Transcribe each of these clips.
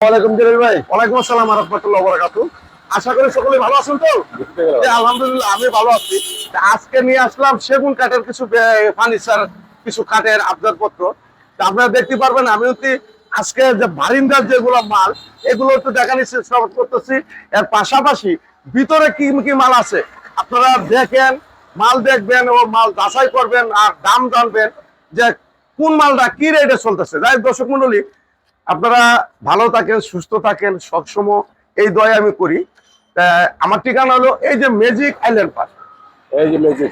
ওয়ালাইকুম জলিল ভাই। ওয়ালাইকুম আসসালাম ওয়া রাহমাতুল্লাহি ওয়া বারাকাতুহু। আশা করি সকলে ভালো আছেন তো? আলহামদুলিল্লাহ আমি ভালো আছি। আজকে নিয়ে আসলাম সেগুন কাঠের কিছু ফার্নিচার, কিছু কাঠের আবদারপত্র। আপনারা দেখতে পারবেন আমি হচ্ছে আজকে যে বারিন্দার যেগুলো মাল এগুলো একটু দেখানোর চেষ্টা করতেছি। এর পাশাপাশি ভিতরে কি কি মাল আছে আপনারা দেখেন, মাল দেখবেন ও মাল যাচাই করবেন আর দাম জানবেন যে কোন মালটা কি রেটে চলতেছে। যাই দর্শক মন্ডলী, আপনারা ভালো থাকেন, সুস্থ থাকেন, সবসময় এই দয়া আমি করি। আমার ঠিকানা হলো এই যে ম্যাজিক আইল্যান্ড পার্ক, এই যে ম্যাজিক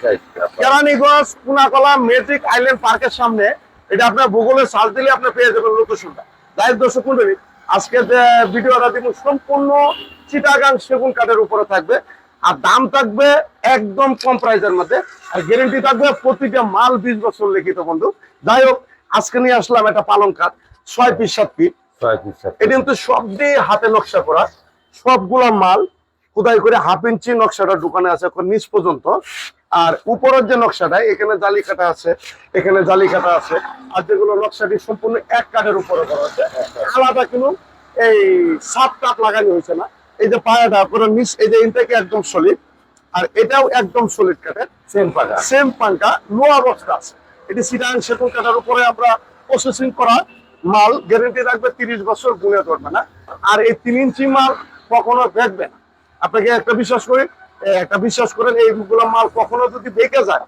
কেরানীগঞ্জ কুনাকলা ম্যাজিক আইল্যান্ড পার্কের সামনে। এটা আপনার গুগলে সার্চ দিলে আপনি পেয়ে যাবেন লোকেশনটা। যাই দর্শক মন্ডলী, আজকে যে ভিডিওটা দিব সম্পূর্ণ চিটাগাং সেগুন কাঠের উপরে থাকবে আর দাম থাকবে একদম কম প্রাইসের মধ্যে আর গ্যারেন্টি থাকবে প্রতিটা মাল 20 বছর লিখিত বন্ধু। যাই হোক, আজকে নিয়ে আসলাম একটা পালং কাঠ 6 ফিট 7 ফিট। এটা কিন্তু সব দিয়ে হাতে নকশা করা, সবগুলা মাল খোদাই করে হাফ ইঞ্চি নকশাটা দোকানে আছে নিচ পর্যন্ত। আর উপরের যে নকশাটা এখানে জালি কাটা আছে, এখানে জালি কাটা আছে। আর যেগুলো নকশাটি সম্পূর্ণ এক কাঠের উপরে করা আছে, আলাদা কিন্তু এই সাপ কাপ লাগানো হয়েছে না। এই যে পায়াটা পুরো নিচ, এই যে ইনটাকে একদম সলিড আর এটাও একদম সলিড কাঠের সেম পাঙ্কা লোয়া বক্সটা আছে। এটি চিটাগাং সেগুন কাঠের উপরে আমরা প্রসেসিং করা মাল, গ্যারেন্টি রাখবে 30 বছর, গুণে ধরবে না। আর এই 3 ইঞ্চি মাল কখনো দেখবে না। আপনাকে একটা বিশ্বাস করেন এইগুলো মাল কখনো যদি বেঁকে যায়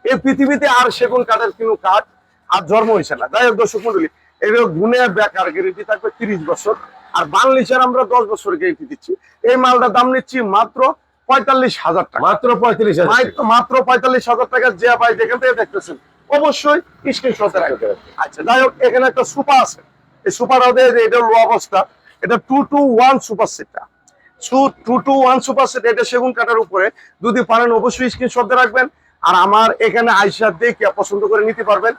এই পৃথিবীতে আর সেগুন কাঠের কোনো কাঠ আর জন্ম হয়েছে না। যাই হোক দর্শক মন্ডলী, এগুলো গুণে বেকার, গ্যারেন্টি থাকবে 30 বছর। আর বাংলাদেশের আমরা 10 বছর গ্যারেন্টি দিচ্ছি। এই মালটার দাম নিচ্ছি মাত্র 45,000 টাকা। মাত্র 45,000, মাত্র 45,000 টাকা। যে ভাই যেখান থেকে দেখতেছেন অবশ্যই স্ক্রিনশট রাখবেন। আচ্ছা, যাই হোক, এখানে একটা সুপা আছে। এই সুপারটা এটা লো অবস্থা, এটা 2-to-1 সুপার সেটটা। 2-to-1 সুপার সেট, এটা সেগুন কাঠের উপরে। যদি পারেন অবশ্যই স্ক্রিনশট রাখবেন আর আমার এখানে আইসা দেখে পছন্দ করে নিতে পারবেন।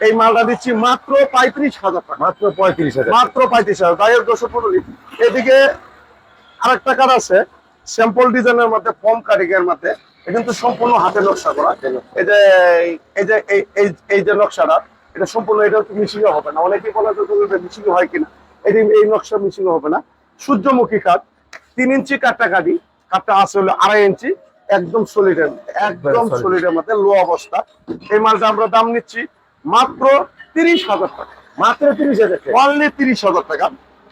এই মালটা দিচ্ছি মাত্র 35,000 টাকা। মাত্র 35,000, মাত্র 35,000। যাই হোক দর্শক মন্ডলী, এদিকে আরেকটা কাঠ আছে স্যাম্পল ডিজাইনের মধ্যে, ফর্ম কাটিং এর মধ্যে। এটা কিন্তু সম্পূর্ণ হাতে নকশা করা। এই যে নকশাটা, এটা সম্পূর্ণ, এটা মিশিং হবে না। অনেকেই বলে যে মিশিং হয় কিনা, এই নকশা মিশিং হবে না। সূর্যমুখী কাঠ 3 ইঞ্চি কাঠটা কাটি, কাঠটা আছে হলো 2.5 ইঞ্চি, একদম সলিডের মধ্যে লো অবস্থা। এই মালটা আমরা দাম নিচ্ছি মাত্র 30,000 টাকা। মাত্র 30,000, অনলি 30,000 টাকা।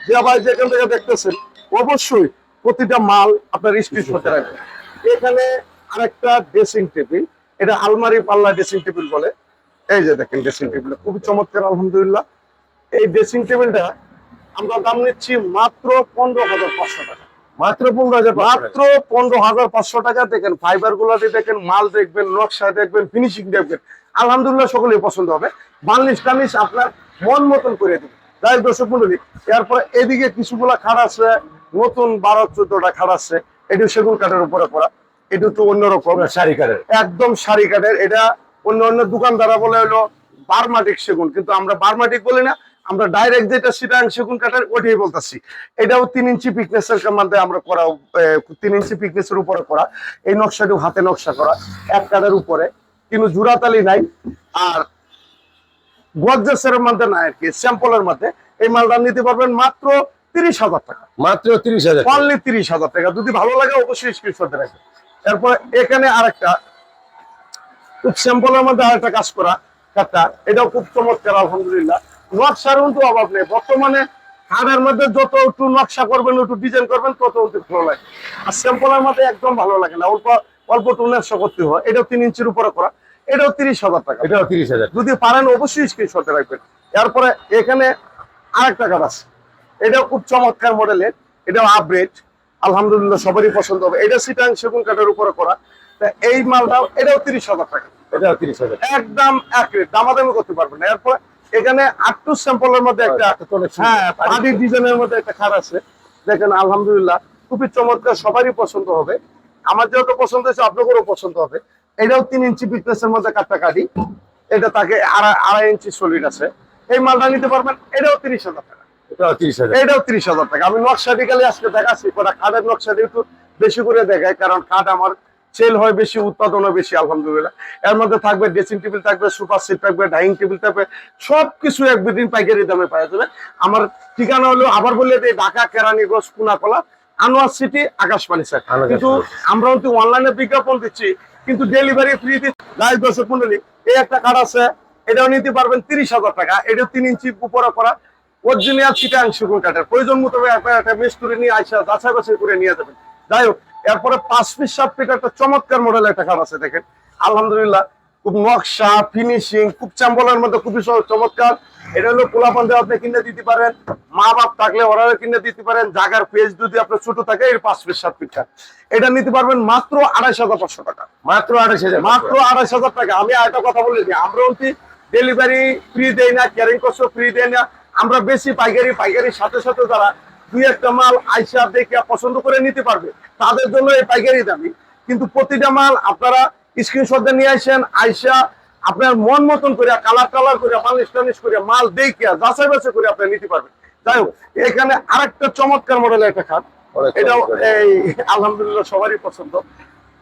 যে ভাই যেখান থেকে দেখতেছেন অবশ্যই প্রতিটা মাল আপনার স্ক্রিনশট রাখবেন। এখানে আরেকটা ড্রেসিং টেবিল, এটা আলমারি পাল্লা ড্রেসিং টেবিল বলে। এই যে দেখেন ড্রেসিং টেবিল খুবই চমৎকার, আলহামদুলিল্লাহ। এই ড্রেসিং টেবিলটা আমরা দাম নিচ্ছি মাত্র 15,500 টাকা। মাত্র 15,000, মাত্র 15,500 টাকা। দেখেন ফাইবার গুলাতে দেখেন, মাল দেখবেন, নকশা দেখবেন, ফিনিশিং দেখবেন, আলহামদুলিল্লাহ সকলেই পছন্দ হবে। বার্নিশ টার্নিশ আপনার মন মতন করে দিবেন। যাই দর্শক মন্ডলী, এরপরে এদিকে কিছুগুলা খাট আছে, নতুন 12-14টা খাট আছে। এটি সেগুন কাঠের উপরে করা, এটি একটু অন্যরকম শাড়ি কাঠের, একদম সারি কাঠের। এটা অন্য দোকানদারা বলে হলো বার্মাটিক সেগুন, কিন্তু আমরা বার্মাটিক বলি না, আমরা ডাইরেক্ট যেটা চিটাগাং সেগুন কাঠের ওইটাই বলতেছি। এটাও 3 ইঞ্চি পিকনেসের মধ্যে আমরা করা, 3 ইঞ্চি পিকনেসের উপরে করা। এই নকশাটিও হাতে নকশা করা, এক কাঠের উপরে, কিন্তু জুড়াতালি নাই আর গর্জাসের মধ্যে নাই আর কি, স্যাম্পলের মধ্যে। এই মালটা নিতে পারবেন মাত্র 30,000 টাকা। মাত্র 30,000, অনলি 30,000 টাকা। যদি ভালো লাগে অবশ্যই স্ক্রিনশট রাখবেন। এরপর এখানে আরেকটা খুব স্যাম্পলের মধ্যে আরেকটা কাজ করা কাঠটা, এটাও খুব চমৎকার, আলহামদুলিল্লাহ। নকশার কিন্তু অভাব নেই বর্তমানে। কাঠের মধ্যে যত একটু নকশা করবেন, একটু ডিজাইন করবেন, তত ভালো লাগে। আর স্যাম্পলের মধ্যে একদম ভালো লাগে না, অল্প একটু নকশা করতে হয়। এটাও 3 ইঞ্চির উপরে করা, এটাও 30,000 টাকা। এটাও 30,000। যদি পারেন অবশ্যই স্ক্রিনশট রাখবেন। এরপরে এখানে আরেকটা কাঠ আছে, এটাও খুব চমৎকার মডেলের, এটাও আপগ্রেড, আলহামদুলিল্লাহ সবারই পছন্দ হবে। এটা চিটাগাং সেগুন কাঠের উপরে করা। এই মালটাও এটাও 30,000 টাকা। এটাও 30,000, একদম এক রেট, দামাদামি করতে পারবেন না। এরপর এখানে আটটু স্যাম্পলের মধ্যে একটা, হ্যাঁ পার্টি ডিজাইনের মধ্যে একটা খাট আছে। দেখেন আলহামদুলিল্লাহ খুবই চমৎকার, সবারই পছন্দ হবে। আমার যেহেতু পছন্দ হয়েছে আপনাদেরও পছন্দ হবে। এটাও 3 ইঞ্চি পিকনেসের মধ্যে কাঠটা কাটি, এটা তাকে 2.5 ইঞ্চি সলিড আছে। এই মালটা নিতে পারবেন, এটাও 30,000 টাকা। এটাও 30,000, এটাও 30,000 টাকা। আমি নকশাটি খালি আজকে দেখাচ্ছি, কাঠের নকশাটি একটু বেশি করে দেখাই, কারণ কাঠ আমার সেল হয় বেশি, উৎপাদনও বেশি আলহামদুলিল্লাহ। এর মধ্যে থাকবে ড্রেসিং টেবিল থাকবে, সোফা সেট থাকবে, ডাইনিং টেবিল থাকবে, সবকিছু একদিন পাইকারি দামে পাওয়া যাবে। আমার ঠিকানা হলো আবার বলে দিই, ঢাকা কেরানীগঞ্জ কুনাকলা আনোয়ার সিটি আকাশ ফার্নিচার। কিন্তু আমরা কিন্তু অনলাইনে বিজ্ঞাপন দিচ্ছি, কিন্তু ডেলিভারি ফ্রি দিচ্ছি। গাইস দর্শক মন্ডলী, এই একটা কার্ড আছে, এটাও নিতে পারবেন 30,000 টাকা। এটা 3 ইঞ্চি উপরে করা অরিজিনাল চিটাং সেগুন কাঠের। প্রয়োজন মতো একটা মিস্ত্রি নিয়ে আইসা যাচাই বাছাই করে নিয়ে যাবেন। যাই হোক, এরপরে 5 ফিট 7 ফিট একটা চমৎকার মডেল একটা কার্ড আছে, দেখেন আলহামদুলিল্লাহ, খুব নকশা ফিনিশিং, খুব চাম্বলের মধ্যে খুবই চমৎকার। এটা হলো পোলাপান দিয়ে আপনি কিনে দিতে পারেন, মা বাপ থাকলে ওরা কিনে দিতে পারেন। জায়গার পেজ যদি আপনার ছোট থাকে, এর 5 ফিট 7 ফিট এটা নিতে পারবেন মাত্র 2,500 টাকা। মাত্র 2,500, মাত্র 2,500 টাকা। আমি আরেকটা কথা বলে দিই, আমরা ডেলিভারি ফ্রি দেই না, ক্যারিং কস্ট ফ্রি দেই না। আমরা বেশি পাইকারির সাথে সাথে যারা দুই একটা মাল আইসা দেখে পছন্দ করে নিতে পারবে, তাদের জন্য এই পাইকারি দামি। কিন্তু প্রতিটা মাল আপনারা স্ক্রিনশট দিয়ে নিয়ে আসেন, আইসা আপনার মন মতন করে কালার করে পালিশ টালিশ করে মাল দেখে যাচাই বাছাই করে আপনি নিতে পারবেন। যাই হোক, এখানে আরেকটা চমৎকার মডেলের একটা খাট, এটাও এই আলহামদুলিল্লাহ সবারই পছন্দ।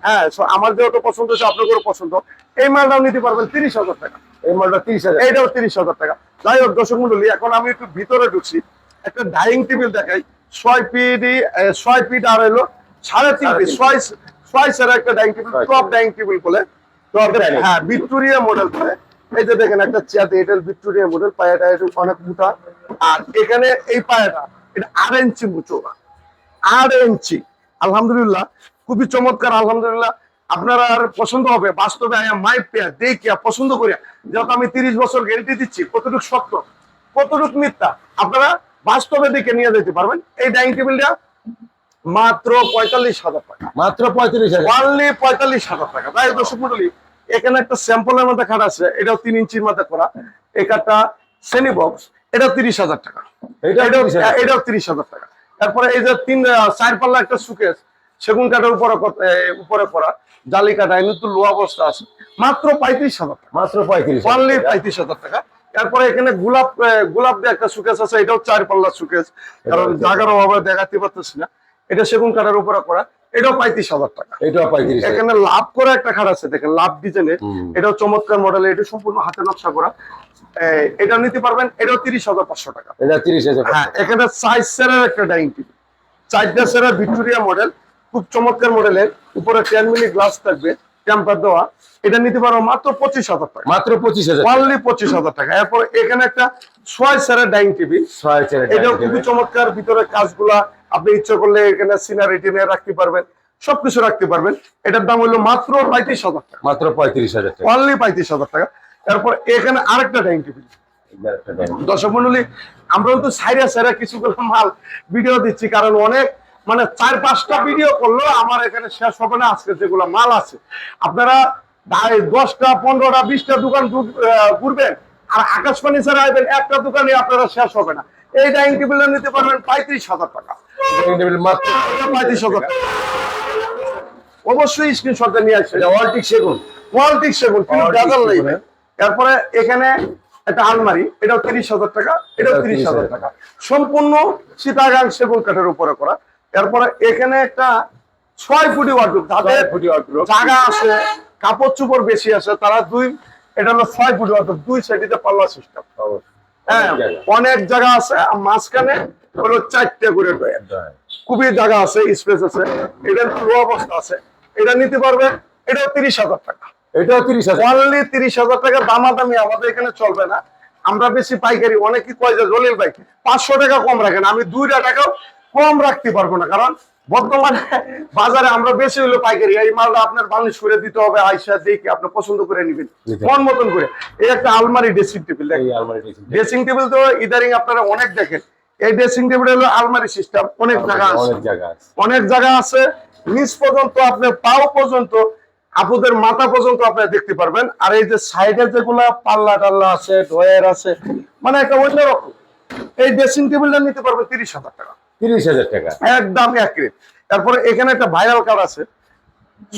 হ্যাঁ, আমার যেহেতু পছন্দ হচ্ছে, আপনাদেরও পছন্দ। এই মালটাও নিতে পারবেন 30,000 টাকা। এই মালটা 30,000, এইটাও 30,000 টাকা। যাই হোক দর্শক মন্ডলী, এখন আমি একটু ভিতরে ঢুকছি। একটা ডাইনিং টেবিল দেখাই, 6 ফিট আর হলো 3.5 ফিট, 6 সেরা একটা dining table, top dining table বলে। হ্যাঁ, ভিক্টোরিয়া মডেল বলে। এই যে দেখেন একটা চেয়ার, এটা ভিক্টোরিয়া মডেল, পায়াটা একটু অনেক মোটা। আর এখানে এই পায়াটা এটা 8 ইঞ্চি চওড়া, 8 ইঞ্চি। আলহামদুলিল্লাহ, খুবই চমৎকার। আলহামদুলিল্লাহ, আপনারা আর পছন্দ হবে। বাস্তবে মাই পেয়ার দেখিয়া পছন্দ করিয়া, যেহেতু আমি 30 বছর গ্যারেন্টি দিচ্ছি, কতটুকু সত্য কতটুকু মিথ্যা আপনারা বাস্তবে দেখে নিয়ে যেতে পারবেন। এই ডাইনিং টেবিলটা মাত্র 45,000 টাকা। মাত্র 35,000, অনলি 45,000 টাকা। তাই দর্শক মন্ডলী, এখানে একটা স্যাম্পলের মধ্যে খাট আছে, এটাও 3 ইঞ্চির মধ্যে করা। একটা শ্রেণী বক্স, এটা 30,000 টাকা। এটাও 30,000 টাকা। তারপরে এই যে 4 পাল্লা একটা সুকেস, সেগুন কাঠের উপরে করা, জালি কাঠা, কিন্তু লো অবস্থা আছে, মাত্র 35,000 টাকা। মাত্র 35,000, অনলি 35,000 টাকা। তারপরে এখানে গোলাপ দিয়ে একটা সুকেস আছে, এটাও 4 পাল্লা সুকেস, কারণ জায়গার অভাবে দেখাতে পারতেছি না। এটা সেগুন কাঠের উপরে করা, এটাও 35,000 টাকা। এটাও 35,000। এখানে লাভ করা একটা খাট আছে, দেখেন লাভ ডিজাইনের, এটাও চমৎকার মডেল, এটা সম্পূর্ণ হাতে নকশা করা। এটা নিতে পারবেন, এটাও 30,500 টাকা। এটা 30,000। হ্যাঁ, এখানে 4 সেরার একটা ডাইনিং টেবিল, 4টা সেরা ভিক্টোরিয়া মডেল, খুব চমৎকার মডেলের, উপরে 10 মিলি গ্লাস থাকবে, টেম্পার দেওয়া। এটা নিতে পারো মাত্র 25,000 টাকা। মাত্র 25,000, অনলি 25,000 টাকা। এরপর এখানে একটা 6 সেরার ডাইনিং টেবিল, 6 চেয়ার, এটাও খুবই চমৎকার। ভিতরে কাজগুলা আপনি ইচ্ছা করলে এখানে সিনারিটি নিয়ে রাখতে পারবেন, সবকিছু রাখতে পারবেন। এটার দাম হলো মাত্র 35,000 টাকা। মাত্র 35,000 টাকা। অনলি 35,000 টাকা। তারপর এখানে আরেকটা ডাইনিং টেবিল। দর্শক মন্ডলী, আমরা তো সাইরা কিছুগুলো মাল ভিডিও দিচ্ছি, কারণ অনেক মানে 4-5টা ভিডিও করলেও আমার এখানে শেষ হবে না। আজকে যেগুলো মাল আছে, আপনারা 10টা 15টা 20টা দোকান ঘুরবেন, আর আকাশ ফার্নিচার আসবেন, একটা দোকানে আপনারা শেষ হবে না। এই ডাইনিং টেবিলটা নিতে পারবেন 35,000 টাকা। মাত্র 35,000 টাকা। অবশ্যই স্ক্রিনশট নিয়ে আসবেন। ওয়ালটিক সেগুন, কোয়ালিটি সেগুন, কোনো বেজাল নেই। এরপরে এখানে একটা আলমারি, এটাও 30,000 টাকা, এটাও 30,000 টাকা, সম্পূর্ণ চিটাগাং সেগুন কাঠের উপরে করা। এরপরে এখানে একটা 6 ফুটি ওয়ার্ডরোব, যাদের জায়গা আছে, কাপড় চোপড় বেশি আছে, তারা এটা হলো 6 ফুটি ওয়ার্ডরোব, 2 সাইডে পাল্লা সিস্টেম। হ্যাঁ, অনেক জায়গা আছে, মাঝখানে হলো 4টে করে ড্রয়ার, খুবই জায়গা আছে, স্পেস আছে। এটা লো অবস্থা আছে, এটা নিতে পারবেন, এটাও 30,000 টাকা। এটাও 30,000। অনলি 30,000 টাকা। দামাদামি আমাদের এখানে চলবে না, আমরা বেশি পাইকারি। অনেকেই কয় যে জলিল ভাই 500 টাকা কম রাখেন, আমি 2টা টাকাও কম রাখতে পারবো না, কারণ বর্তমানে বাজারে আমরা বেশি হলো পাইকারি। এই মালটা আপনার বার্নিশ করে দিতে হবে, আইসা দেখে আপনি পছন্দ করে নিবেন মন মতন করে। এই একটা আলমারি ড্রেসিং টেবিল, ড্রেসিং টেবিল তো ইদারিং আপনারা অনেক দেখেন। এই ড্রেসিং টেবিল হলো আলমারি সিস্টেম, অনেক জায়গা আছে, নিচ পর্যন্ত আপনার পাও পর্যন্ত, আপনাদের মাথা পর্যন্ত আপনারা দেখতে পারবেন। আর এই যে সাইডে যেগুলা পাল্লা টাল্লা আছে, ড্রয়ার আছে, মানে একটা অন্যরকম। এই ড্রেসিং টেবিলটা নিতে পারবেন 30,000 টাকা। 30,000 টাকা, একদম অ্যাকুরেট। তারপরে এখানে একটা ভাইরাল কার্ড আছে,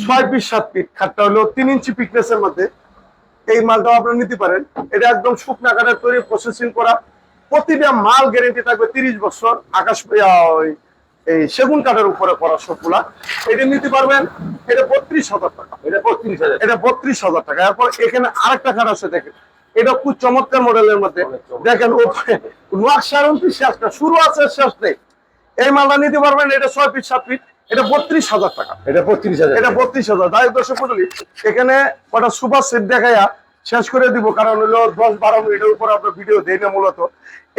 6 ফিট 7 ফিট, খাটটা হলো 3 ইঞ্চি পিকনেসের মধ্যে। এই মালটাও আপনারা নিতে পারেন। এটা একদম শুকনা কাঠের তৈরি, প্রসেসিং করা, প্রতিটা মাল গ্যারেন্টি থাকবে 30 বছর। এই সেগুন কাঠের উপরে করা সবগুলা। এটা নিতে পারবেন, এটা 32,000 টাকা। এটা 32,000। এটা 32,000 টাকা। এরপর এখানে আরেকটা খাট আছে, দেখেন এটা খুব চমৎকার মডেলের মধ্যে। অনেক চমৎকার। দেখেন উপরে নকশার অন্তিম শেষটা, শুরু আছে শেষ নেই। এই মালটা নিতে পারবেন, এটা 6 ফিট 7 ফিট, এটা 32,000 টাকা। এটা 32,000। এটা 32,000। দায়িত্ব দর্শক মন্ডলী, এখানে কটা সুপার সেট দেখাইয়া শেষ করে দিব, কারণ হলো 10-12 মিনিটের উপর আপনার ভিডিও দেই না মূলত।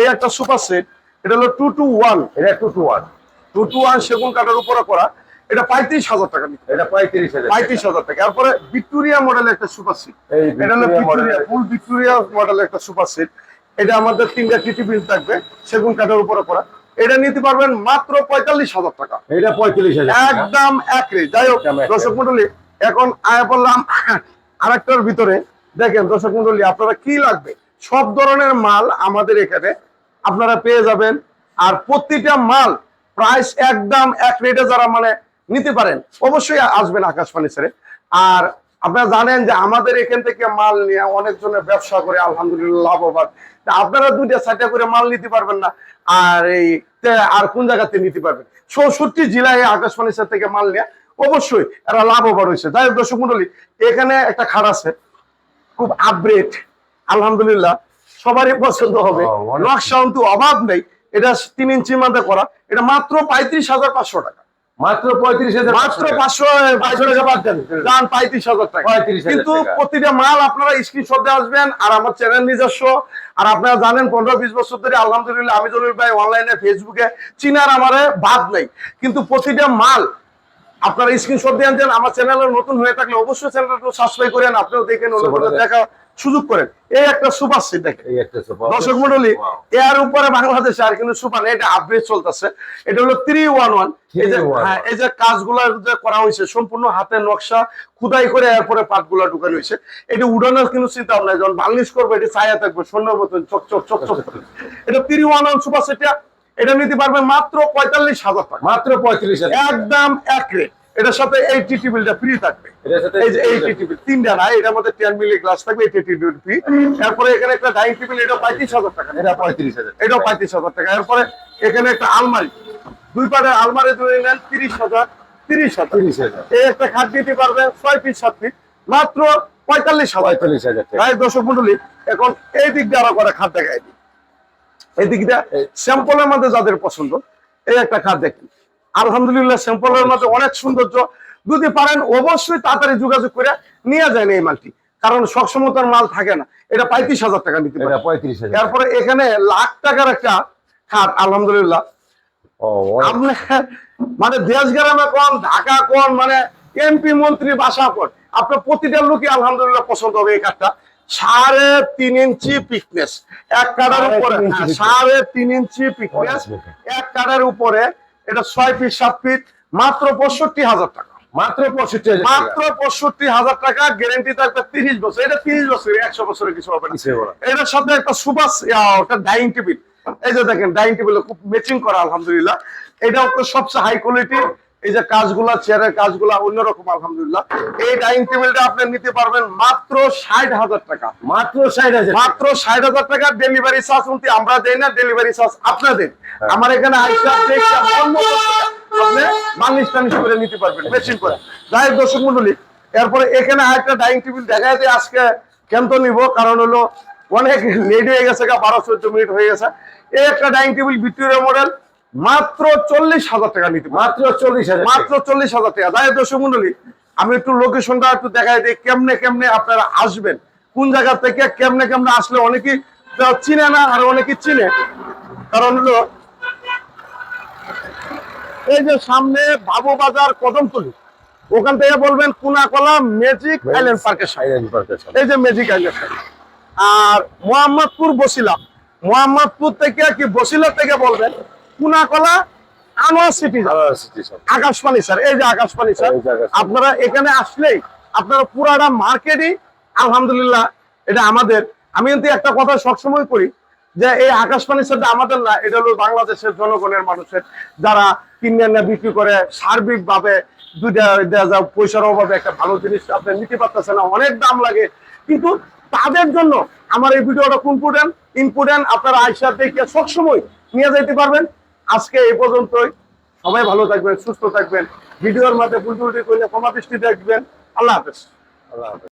এই একটা সুপার সেট, এটা হলো 2-to-1, এটা 2-to-1। 2-to-1 সেগুন কাঠের উপরে করা, এটা 35,000 টাকা নিতে। এটা 35,000। 35,000 টাকা। এরপরে ভিক্টোরিয়া মডেলের একটা সুপার সেট, এই এটা হলো ভিক্টোরিয়া ভিক্টোরিয়া মডেলের। ফুল ভিক্টোরিয়া মডেলের একটা সুপার সেট। এটা আমাদের 3টা টিটি বিল থাকবে, সেগুন কাঠের উপরে করা। এটা নিতে পারবেন মাত্র 45,000 টাকা। এটা 45,000। একদম এক রেট। যাই হোক একদম এক রেট। দর্শক মন্ডলী, এখন আয়া পড়লাম আরেকটার ভিতরে। দেখেন দর্শক মন্ডলী, আপনারা কি লাগবে সব ধরনের মাল আমাদের এখানে আপনারা পেয়ে যাবেন। আর প্রতিটা মাল প্রাইস একদম এক রেটে, যারা মানে নিতে পারেন অবশ্যই আসবেন আকাশ ফার্নিচারে। আর আপনারা জানেন যে আমাদের এখান থেকে মাল নিয়ে অনেকজনের ব্যবসা করে আলহামদুলিল্লাহ লাভবান। তা আপনারা 2টা-4টা করে মাল নিতে পারবেন না, আর এই আর কোন জায়গাতে নিতে পারবেন? 64 জেলায় আকাশ ফার্নিচার থেকে মাল নিয়ে অবশ্যই এরা লাভবান হয়েছে। যাই হোক দর্শক মন্ডলী, এখানে একটা খাট আছে খুব আপগ্রেড, আলহামদুলিল্লাহ সবারই পছন্দ হবে। অনেক নকশা কিন্তু অভাব নেই। এটা 3 ইঞ্চির মধ্যে করা, এটা মাত্র 35,500 টাকা। মাত্র 35,000। মাত্র 500 টাকা বাদ দেন, দাম 35,000 টাকা। 35,000 কিন্তু টাকা। প্রতিটা মাল আপনারা স্ক্রিনশট দিয়ে আসবেন। আর আমার চ্যানেল নিজস্ব, আর আপনারা জানেন 15-20 বছর ধরে আলহামদুলিল্লাহ আমি জলিল ভাই অনলাইনে ফেসবুকে চিনার আমারে বাদ নেই। কিন্তু প্রতিটা মাল আপনারা স্ক্রিনশট দিয়ে আনছেন। আমার চ্যানেলে নতুন হয়ে থাকলে অবশ্যই চ্যানেলটা সাবস্ক্রাইব করেন, আপনিও দেখেন, অন্যদের দেখা সুযোগ করেন। এই একটা সুপার সেট দেখেন এই একটা সোফা। দর্শক মন্ডলী, এর উপরে বাংলাদেশে আর কিন্তু সুপার এটা আপগ্রেড চলতেছে। এটা হলো 3-1-1। এই যে 3-1-1 হ্যাঁ, এই যে কাজগুলো যে করা হয়েছে সম্পূর্ণ হাতের নকশা খুদাই করে এরপরে পাটগুলো ঢুকানো হয়েছে। এটা উড়ানোর কিন্তু চিন্তা ভাবনা, যখন বার্নিশ করবে এটা ছায়া থাকবে সোনার মতন চকচক চকচক। এটা 3-1-1 সুপার সেটটা, এটা নিতে পারবেন মাত্র 45,000 টাকা। মাত্র 35,000। একদম এক রেট। এটার সাথে এই টিটি বিলটা ফ্রি থাকবে। এটার সাথে এই যে এই টিটি বিল 3টা না, এটার মধ্যে 10 মিলি গ্লাস থাকবে, এই টিটি বিল ফ্রি। এরপরে এখানে একটা ডাইনিং টেবিল, এটা 35,000 টাকা। এটা 35,000। এটাও 35,000 টাকা। এরপরে এখানে একটা আলমারি, 2 পাটের আলমারি ধরে নেন 30,000। 30,000। এই একটা খাট দিতে পারবেন 6 ফিট 7 ফিট, মাত্র 45,000। 45,000 টাকা। তাই দর্শক মন্ডলী, এখন এই দিক দিয়ে আরো করে খাট দেখাই দিই। এই দিকটা স্যাম্পলের মধ্যে যাদের পছন্দ, এই একটা খাট দেখেন আলহামদুলিল্লাহ স্যাম্পলের মধ্যে অনেক সৌন্দর্য। যদি পারেন অবশ্যই তাড়াতাড়ি যোগাযোগ করে নিয়ে যান এই মালটি, কারণ সবসময় তার মাল থাকে না। এটা 35,000 টাকা নিতে এটা পারেন। 35,000। এরপরে এখানে লাখ টাকার একটা খাট আলহামদুলিল্লাহ। ও অনেক। আপনি মানে দেশ গ্রামে কোন, ঢাকা কোন, মানে এমপি মন্ত্রী বাসা কোন, আপনার প্রতিটা লোকই আলহামদুলিল্লাহ পছন্দ হবে এই কাঠটা। 3.5 ইঞ্চি পিকনেস, এক কাঠার উপরে 3.5 ইঞ্চি পিকনেস, এক কাঠার উপরে। এটা 6 ফিট 7 ফিট, মাত্র 65,000 টাকা। মাত্র 65,000 টাকা। মাত্র 65,000 টাকা। গ্যারেন্টি থাকবে 30 বছর। এটা 30 বছর, 100 বছরের কিছু হবে না। কিছু হবে না। এটার সাথে একটা সুপার ওটা ডাইনিং টেবিল, এই যে দেখেন ডাইনিং টেবিল খুব ম্যাচিং করা আলহামদুলিল্লাহ। এটাও তো সবচেয়ে হাই কোয়ালিটি। এই যে কাজগুলা, চেয়ারের কাজগুলা অন্যরকম আলহামদুলিল্লাহ। এই ডাইনিং টেবিলটা আপনি নিতে পারবেন মাত্র 60,000 টাকা। মাত্র 60,000। মাত্র 60,000 টাকা। ডেলিভারি চার্জ কিন্তু আমরা দেই না, ডেলিভারি চার্জ আপনাদের। আমার এখানে আইসা দেখে আপনি মালিশ টানিশ করে নিতে পারবেন মেশিন করে। যাই হোক দর্শক মন্ডলী, এরপরে এখানে আরেকটা ডাইনিং টেবিল দেখা যায়। আজকে কেন তো নিব, কারণ হলো অনেক লেট হয়ে গেছে, 12-14 মিনিট হয়ে গেছে। এই একটা ডাইনিং টেবিল ভিক্টোরিয়া মডেল, মাত্র 40,000 টাকা নিতে পারবেন। মাত্র 40,000। মাত্র 40,000 টাকা। যাই হোক দর্শক মন্ডলী, আমি একটু লোকেশনটা একটু দেখাই দিই, কেমনে কেমনে আপনারা আসবেন, কোন জায়গা থেকে কেমনে কেমনে আসলে অনেকেই চিনে না, আর অনেকেই চিনে। কারণ হলো এই যে সামনে বাবু বাজার কদমতলী, ওখান থেকে বলবেন কুনাকলা ম্যাজিক আইল্যান্ড পার্কের সামনে। আইল্যান্ড পার্কের সামনে। এই যে ম্যাজিক আইল্যান্ড। আর মোহাম্মদপুর বসিলা, মোহাম্মদপুর থেকে কি বসিলা থেকে বলবেন কুনাকলা আনোয়ার সিটি আকাশ ফার্নিচার। এই যে আকাশ ফার্নিচার, এই যে আকাশ। আপনারা এখানে আসলেই আপনারা পুরাটা মার্কেটই আলহামদুলিল্লাহ এটা আমাদের। আমি কিন্তু একটা কথা সবসময় করি যে এই আকাশ ফার্নিচারটা আমাদের না, এটা হলো বাংলাদেশের জনগণের, মানুষের, যারা কিনে না বিক্রি করে সার্বিক ভাবে পয়সার অভাবে একটা ভালো জিনিস আপনি নিতে পারতেছেন না, অনেক দাম লাগে। কিন্তু তাদের জন্য আমার এই ভিডিওটা ইম্পর্টেন্ট। আপনারা আইসা দেখে সবসময় নিয়ে যেতে পারবেন। আজকে এই পর্যন্তই। সবাই ভালো থাকবেন, সুস্থ থাকবেন। ভিডিওর মাঝে ভুল ত্রুটি করলে ক্ষমা দৃষ্টি দেখবেন। আল্লাহ হাফেজ। আল্লাহ হাফেজ।